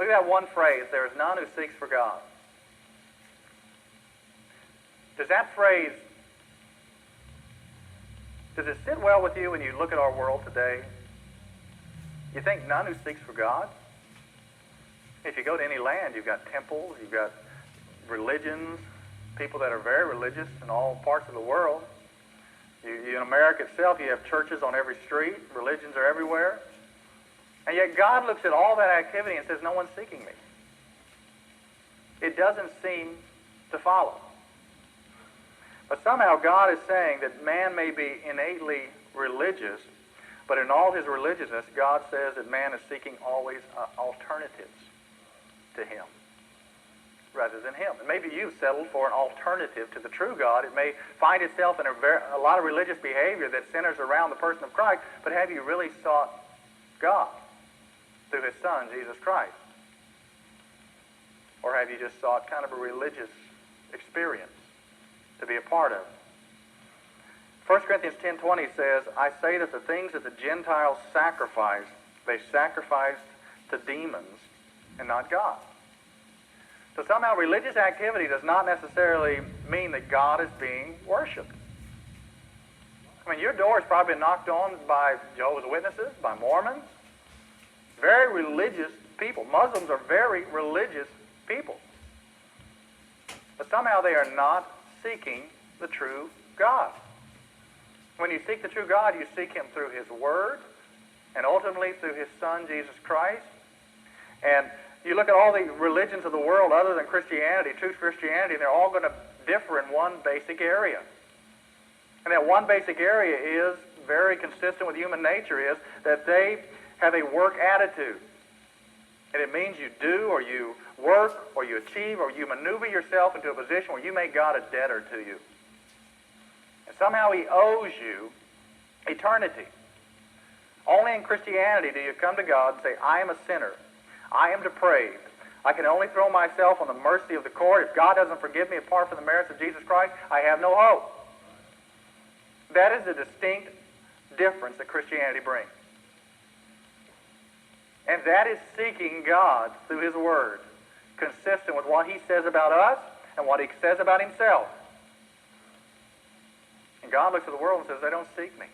Look at that one phrase, there is none who seeks for God. Does that phrase, does it sit well with you when you look at our world today? You think none who seeks for God? If you go to any land, you've got temples, you've got religions, people that are very religious in all parts of the world. In America itself, you have churches on every street, religions are everywhere. And yet God looks at all that activity and says, no one's seeking me. It doesn't seem to follow. But somehow God is saying that man may be innately religious, but in all his religiousness, God says that man is seeking always alternatives to him rather than him. And maybe you've settled for an alternative to the true God. It may find itself in a lot of religious behavior that centers around the person of Christ, but have you really sought God through his Son, Jesus Christ? Or have you just sought kind of a religious experience to be a part of? 1 Corinthians 10:20 says, I say that the things that the Gentiles sacrifice, they sacrificed to demons and not God. So somehow religious activity does not necessarily mean that God is being worshipped. I mean, your door has probably been knocked on by Jehovah's Witnesses, by Mormons, very religious people. Muslims are very religious people. But somehow they are not seeking the true God. When you seek the true God, you seek him through his Word and ultimately through his Son, Jesus Christ. And you look at all the religions of the world other than Christianity, true Christianity, and they're all going to differ in one basic area. And that one basic area is very consistent with human nature, is that they have a work attitude. And it means you do or you work or you achieve or you maneuver yourself into a position where you make God a debtor to you. And somehow he owes you eternity. Only in Christianity do you come to God and say, I am a sinner. I am depraved. I can only throw myself on the mercy of the court. If God doesn't forgive me apart from the merits of Jesus Christ, I have no hope. That is a distinct difference that Christianity brings. And that is seeking God through his Word, consistent with what he says about us and what he says about himself. And God looks at the world and says, they don't seek me.